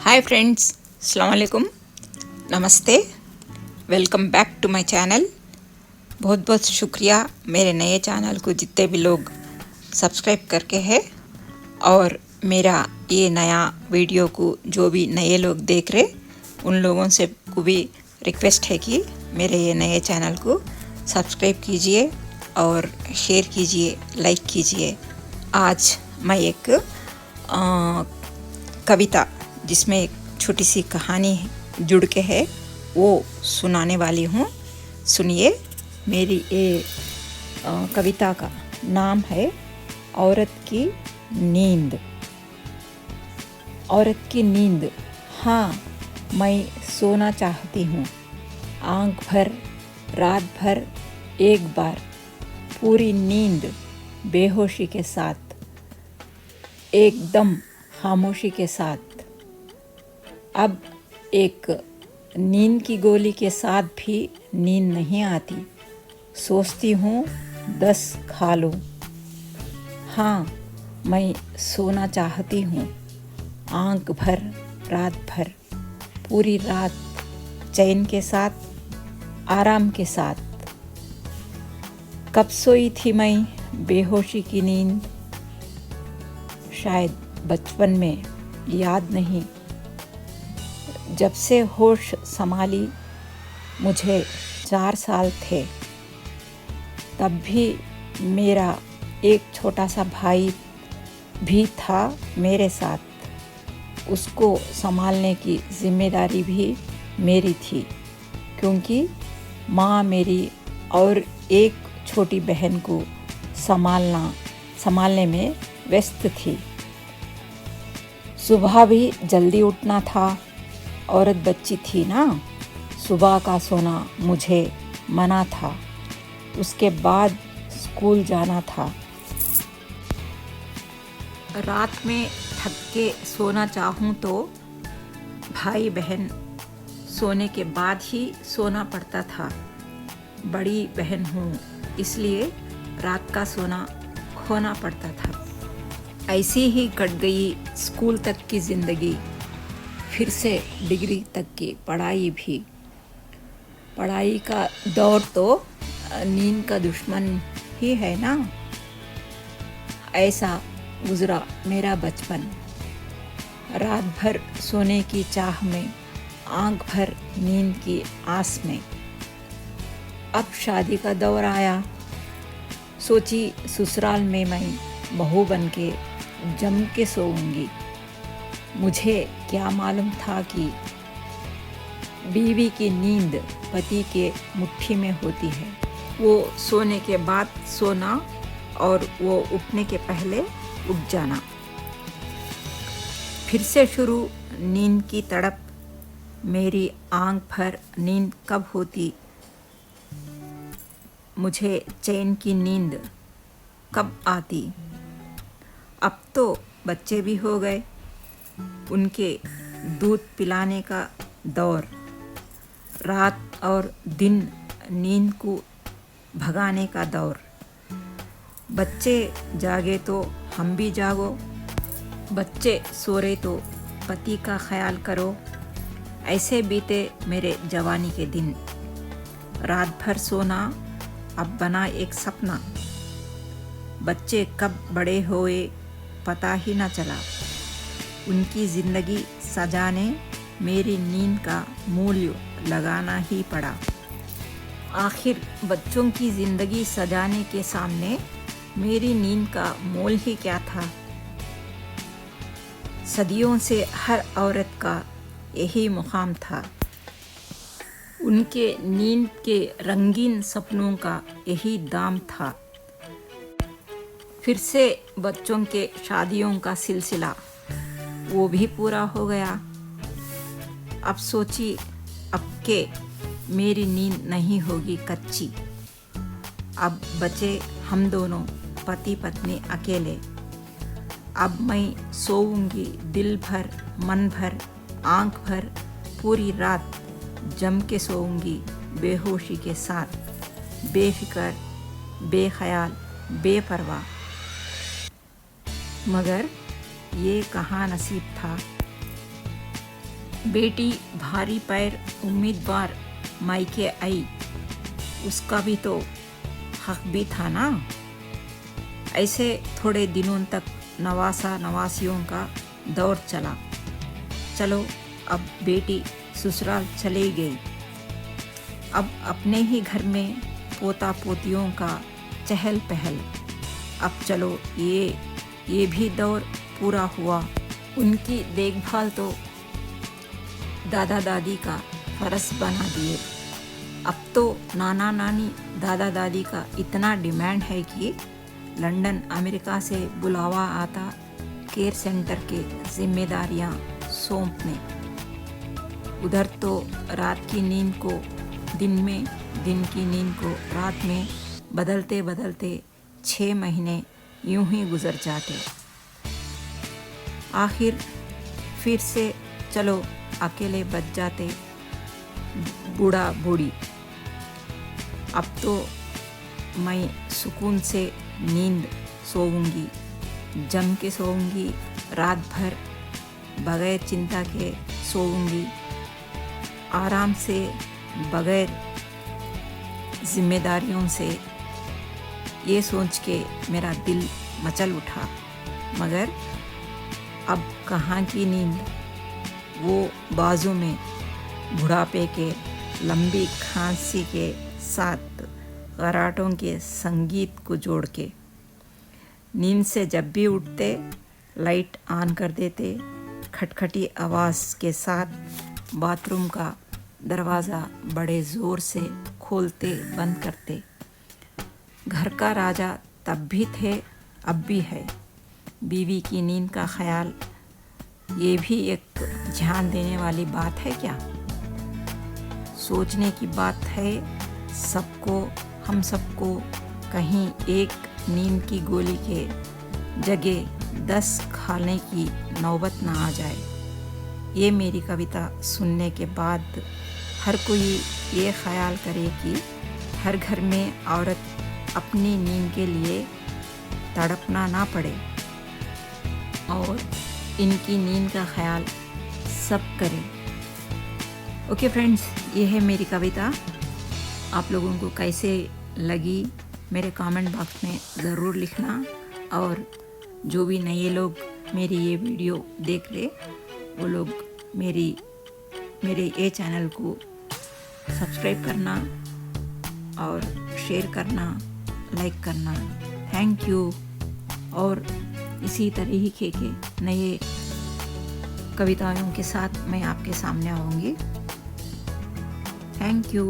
Hi friends, अस्सलाम वालेकुम, नमस्ते। Welcome back to my channel. बहुत बहुत शुक्रिया मेरे नए चैनल को जितने भी लोग सब्सक्राइब करके हैं, और मेरा ये नया वीडियो को जो भी नए लोग देख रहे उन लोगों से को भी रिक्वेस्ट है कि मेरे ये नए चैनल को सब्सक्राइब कीजिए और शेयर कीजिए, लाइक कीजिए। आज मैं एक कविता जिसमें एक छोटी सी कहानी जुड़ के है वो सुनाने वाली हूँ। सुनिए। मेरी ये कविता का नाम है औरत की नींद। औरत की नींद। हाँ, मैं सोना चाहती हूँ, आँख भर, रात भर, एक बार पूरी नींद, बेहोशी के साथ, एकदम खामोशी के साथ। अब एक नींद की गोली के साथ भी नींद नहीं आती। सोचती हूँ 10 खा लूँ। हाँ, मैं सोना चाहती हूँ, आँख भर, रात भर, पूरी रात, चैन के साथ, आराम के साथ। कब सोई थी मैं बेहोशी की नींद? शायद बचपन में, याद नहीं। जब से होश संभाली मुझे 4 साल थे, तब भी मेरा एक छोटा सा भाई भी था मेरे साथ। उसको संभालने की जिम्मेदारी भी मेरी थी, क्योंकि माँ मेरी और एक छोटी बहन को संभालने में व्यस्त थी। सुबह भी जल्दी उठना था। औरत बच्ची थी ना, सुबह का सोना मुझे मना था। उसके बाद स्कूल जाना था। रात में थक के सोना चाहूँ तो भाई बहन सोने के बाद ही सोना पड़ता था। बड़ी बहन हूँ, इसलिए रात का सोना खोना पड़ता था। ऐसी ही कट गई स्कूल तक की ज़िंदगी, फिर से डिग्री तक की पढ़ाई भी। पढ़ाई का दौर तो नींद का दुश्मन ही है ना। ऐसा गुजरा मेरा बचपन, रात भर सोने की चाह में, आंख भर नींद की आस में। अब शादी का दौर आया, सोची ससुराल में मैं बहू बन के जम के सोऊंगी। मुझे क्या मालूम था कि बीवी की नींद पति के मुट्ठी में होती है। वो सोने के बाद सोना और वो उठने के पहले उठ जाना। फिर से शुरू नींद की तड़प। मेरी आंख भर नींद कब होती? मुझे चैन की नींद कब आती? अब तो बच्चे भी हो गए, उनके दूध पिलाने का दौर। रात और दिन नींद को भगाने का दौर। बच्चे जागे तो हम भी जागो, बच्चे सो रहे तो पति का ख्याल करो। ऐसे बीते मेरे जवानी के दिन। रात भर सोना अब बना एक सपना। बच्चे कब बड़े हुए पता ही ना चला। उनकी ज़िंदगी सजाने मेरी नींद का मूल्य लगाना ही पड़ा। आखिर बच्चों की ज़िंदगी सजाने के सामने मेरी नींद का मोल ही क्या था? सदियों से हर औरत का यही मुकाम था। उनके नींद के रंगीन सपनों का यही दाम था। फिर से बच्चों के शादियों का सिलसिला, वो भी पूरा हो गया। अब सोची अब के मेरी नींद नहीं होगी कच्ची। अब बचे हम दोनों पति पत्नी अकेले। अब मैं सोऊंगी दिल भर, मन भर, आंख भर, पूरी रात जम के सोऊंगी बेहोशी के साथ, बेफिक्र, बेख्याल, बेपरवाह। मगर ये कहाँ नसीब था। बेटी भारी पैर उम्मीदवार मायके आई, उसका भी तो हक भी था ना। ऐसे थोड़े दिनों तक नवासा नवासियों का दौर चला। चलो अब बेटी ससुराल चली गई, अब अपने ही घर में पोता पोतियों का चहल पहल। अब चलो ये भी दौर पूरा हुआ। उनकी देखभाल तो दादा दादी का फर्ज बना दिए। अब तो नाना नानी दादा दादी का इतना डिमांड है कि लंदन अमेरिका से बुलावा आता केयर सेंटर के जिम्मेदारियां सौंपने। उधर तो रात की नींद को दिन में, दिन की नींद को रात में बदलते बदलते 6 महीने यूं ही गुजर जाते। आखिर फिर से चलो अकेले बच जाते बूढ़ा बूढ़ी। अब तो मैं सुकून से नींद सोऊंगी, जम के सोऊंगी, रात भर बगैर चिंता के सोऊंगी, आराम से बगैर जिम्मेदारियों से। ये सोच के मेरा दिल मचल उठा। मगर अब कहाँ की नींद, वो बाजू में बुढ़ापे के लंबी खांसी के साथ गराटों के संगीत को जोड़ के। नींद से जब भी उठते लाइट ऑन कर देते, खटखटी आवाज़ के साथ बाथरूम का दरवाज़ा बड़े ज़ोर से खोलते बंद करते। घर का राजा तब भी थे, अब भी है। बीवी की नींद का ख्याल, ये भी एक ध्यान देने वाली बात है क्या? सोचने की बात है सबको, हम सबको। कहीं एक नींद की गोली के जगह 10 खाने की नौबत ना आ जाए। ये मेरी कविता सुनने के बाद हर कोई ये ख्याल करे कि हर घर में औरत अपनी नींद के लिए तड़पना ना पड़े और इनकी नींद का ख्याल सब करें। ओके फ्रेंड्स, ये है मेरी कविता। आप लोगों को कैसे लगी मेरे कमेंट बॉक्स में ज़रूर लिखना। और जो भी नए लोग मेरी ये वीडियो देख रहे, वो लोग मेरे ये चैनल को सब्सक्राइब करना और शेयर करना, लाइक करना। Thank you. और इसी तरीके के नए कविताओं के साथ मैं आपके सामने आऊँगी। Thank you.